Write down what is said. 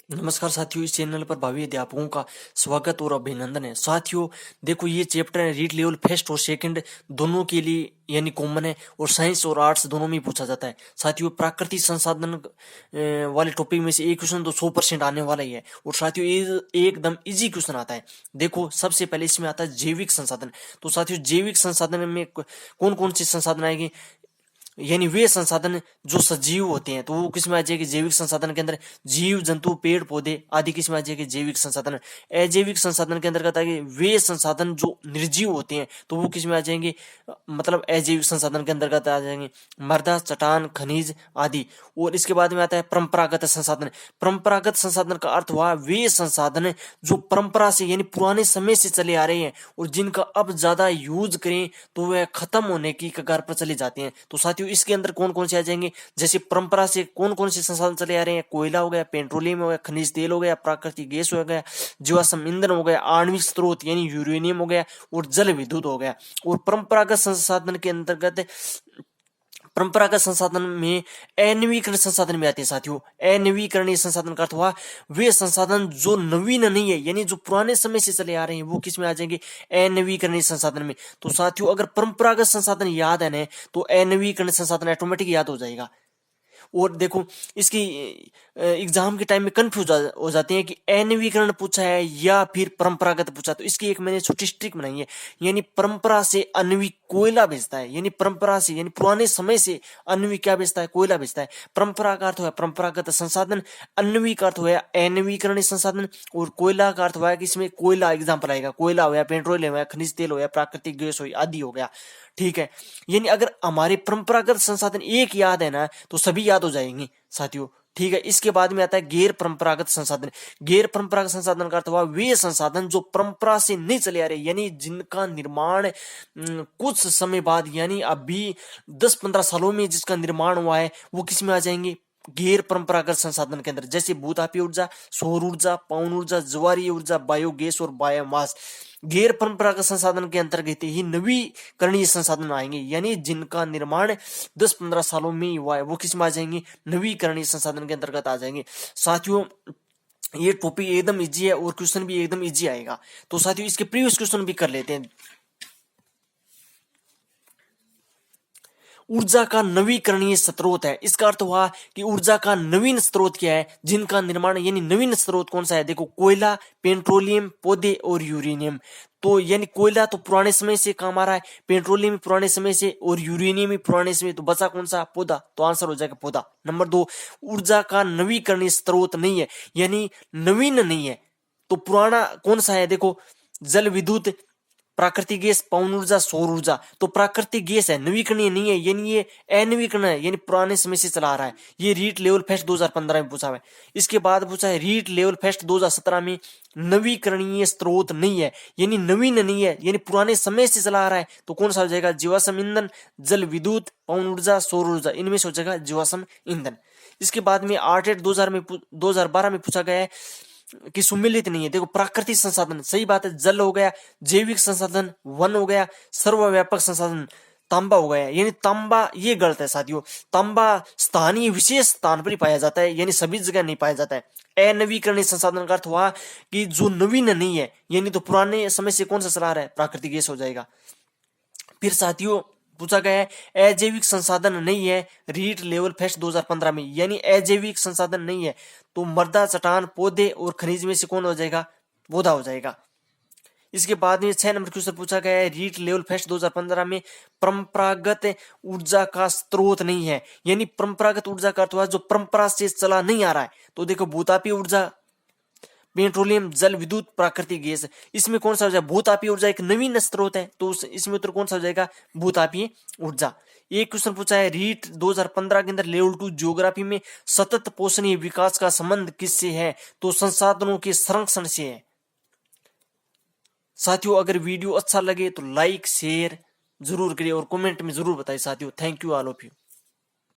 नमस्कार साथियों, इस चैनल पर भावी अध्यापकों का स्वागत और अभिनंदन है। साथियों देखो, ये चैप्टर है रीड लेवल फर्स्ट और सेकंड दोनों के लिए यानी कॉमन है और साइंस और आर्ट्स दोनों में पूछा जाता है। साथियों प्राकृतिक संसाधन वाले टॉपिक में से एक क्वेश्चन तो 100% आने वाला ही है और साथियों ये एकदम इजी क्वेश्चन आता है। देखो सबसे पहले इसमें आता है जैविक संसाधन। तो साथियों जैविक संसाधन में कौन कौन से संसाधन आएंगे, यानी वे संसाधन जो सजीव होते हैं, तो वो किस में आ जाएगी जैविक संसाधन के अंदर। जीव जंतु पेड़ पौधे आदि किस में आ जाएगी जैविक संसाधन। अजैविक संसाधन के अंतर्गत आएंगे वे संसाधन जो निर्जीव होते हैं, तो वो किस में आ जाएंगे, मतलब अजैविक संसाधन के अंतर्गत आ जाएंगे मृदा चट्टान खनिज आदि। और इसके बाद में आता है परंपरागत संसाधन। परंपरागत संसाधन का अर्थ हुआ वे संसाधन जो परंपरा से यानी पुराने समय से चले आ रहे हैं और जिनका अब ज्यादा यूज करें तो वह खत्म होने की कगार पर चले जाते हैं। तो साथियों इसके अंदर कौन कौन से आ जाएंगे, जैसे परंपरा से कौन कौन से संसाधन चले आ रहे हैं, कोयला हो गया, पेट्रोलियम हो गया, खनिज तेल हो गया, प्राकृतिक गैस हो गया, जीवाश्म ईंधन हो गया, आणविक स्रोत यानी यूरेनियम हो गया और जल विद्युत हो गया। और परंपरागत संसाधन के अंतर्गत परंपरागत संसाधन में अनवीकरण संसाधन में आते हैं। साथियों अनवीकरणीय संसाधन का अर्थ हुआ वे संसाधन जो नवीन नहीं है यानी जो पुराने समय से चले आ रहे हैं, वो किस में आ जाएंगे अनवीकरणीय संसाधन में। तो साथियों अगर परंपरागत संसाधन याद है ना, तो अनवीकरणीय संसाधन ऑटोमेटिक याद हो जाएगा। और देखो इसकी एग्जाम के टाइम में कंफ्यूज हो जाते हैं कि अनवीकरण पूछा है या फिर परंपरागत पूछा। तो इसकी एक मैंने छोटी ट्रिक बनाई है, यानी परंपरा से अनवी कोयला भेजता है, यानी परंपरा से यानी पुराने समय से अनवी क्या भेजता है, कोयला भेजता है। परंपरा का अर्थ हुआ परंपरागत संसाधन, अनवी का अर्थ हुआ अनवीकरणीय संसाधन और कोयला का अर्थ हुआ कि इसमें कोयला एग्जाम्पल आएगा, कोयला हो गया, पेट्रोलियम हो गया, खनिज तेल हो गया, प्राकृतिक गैस हो आदि हो गया। ठीक है, यानी अगर हमारे परंपरागत संसाधन एक याद है ना तो सभी याद हो जाएंगे साथियों। ठीक है, इसके बाद में आता है गैर परंपरागत संसाधन। गैर परंपरागत संसाधन का अर्थ हुआ वे संसाधन जो परंपरा से नहीं चले आ रहे, यानी जिनका निर्माण कुछ समय बाद यानी अभी 10-15 सालों में जिसका निर्माण हुआ है, वो किस में आ जाएंगे गैर परंपरागत संसाधन के अंदर, जैसे भूतापीय ऊर्जा, सौर ऊर्जा, पवन ऊर्जा, ज्वारीय ऊर्जा, बायोगैस और बायोमास। गैर परंपरागत संसाधन के अंतर्गत ही नवीकरणीय संसाधन आएंगे, यानी जिनका निर्माण 10-15 सालों में हुआ है, वो किस में आ जाएंगे नवीकरणीय संसाधन के अंतर्गत आ जाएंगे। साथियों ये टॉपिक एकदम इजी है और क्वेश्चन भी एकदम इजी आएगा। तो साथियों इसके प्रीवियस क्वेश्चन भी कर लेते हैं। ऊर्जा का नवीकरणीय स्रोत है, इसका अर्थ हुआ कि ऊर्जा का नवीन स्रोत क्या है, जिनका निर्माण यानी नवीन स्रोत कौन सा है। देखो कोयला, पेट्रोलियम, पौधे और यूरेनियम। तो यानी कोयला तो पुराने समय से काम आ रहा है, पेट्रोलियम पुराने समय से और यूरेनियम भी पुराने समय, तो बचा कौन सा, पौधा। तो आंसर हो जाएगा पौधा। नंबर 2, ऊर्जा का नवीकरणीय स्रोत नहीं है यानी नवीन नहीं है, तो पुराना कौन सा है। देखो जल विद्युत, प्राकृतिक गैस, पवन ऊर्जा, सौर ऊर्जा। तो प्राकृतिक गैस है, नवीकरणीय नहीं है, यानी ये अनवीकरण है, यानी पुराने समय से चला आ रहा है। ये रीट लेवल फेस्ट 2015 में पूछा है। इसके बाद पूछा है रीट लेवल फेस्ट 2017 में नवीकरणीय स्रोत नहीं है यानी नवीन नहीं है, यानी पुराने समय से चला आ रहा है, तो कौन सा हो जाएगा जीवाश्म ईंधन, जल विद्युत, पवन ऊर्जा, सौर ऊर्जा, इनमें से हो जाएगा जीवाश्म ईंधन। इसके बाद में 8 2012 में पूछा गया है कि सुमेलित नहीं है। देखो प्राकृतिक संसाधन सही बात है, जल हो गया, जैविक संसाधन वन हो गया, सर्वव्यापक संसाधन तांबा हो गया, यानी तांबा ये गलत है साथियों। तांबा स्थानीय विशेष स्थान पर ही पाया जाता है, यानी सभी जगह नहीं पाया जाता है। अनवीकरणीय संसाधन का अर्थ हुआ कि जो नवीन नहीं है, यानी तो पुराने समय से कौन सा चला रहा है, प्राकृतिक गैस हो जाएगा। फिर साथियों पूछा गया है अजैविक संसाधन नहीं है रीट लेवल फेस्ट 2015 में, यानी अजैविक संसाधन नहीं है तो मृदा चट्टान पौधे और खनिज में से कौन हो जाएगा, पौधा हो जाएगा। इसके बाद में 6 नंबर क्वेश्चन पूछा गया है रीट लेवल फेस्ट 2015 में परंपरागत ऊर्जा का स्रोत नहीं है, यानी परंपरागत ऊर्जा का अर्थ हुआ जो परंपरा से चला नहीं आ रहा है। तो देखो भूतापीय ऊर्जा, पेट्रोलियम, जल विद्युत, प्राकृतिक गैस, इसमें कौन सा हो जाएगा, भूतापीय ऊर्जा एक नवीन स्रोत है, तो इसमें उत्तर कौन सा हो जाएगा, भूतापीय ऊर्जा। एक क्वेश्चन पूछा है रीट 2015 के अंदर लेवल 2 ज्योग्राफी में सतत पोषणीय विकास का संबंध किससे है, तो संसाधनों के संरक्षण से है। साथियों अगर वीडियो अच्छा लगे तो लाइक शेयर जरूर करिए और कमेंट में जरूर बताइए साथियों। Thank you all of you.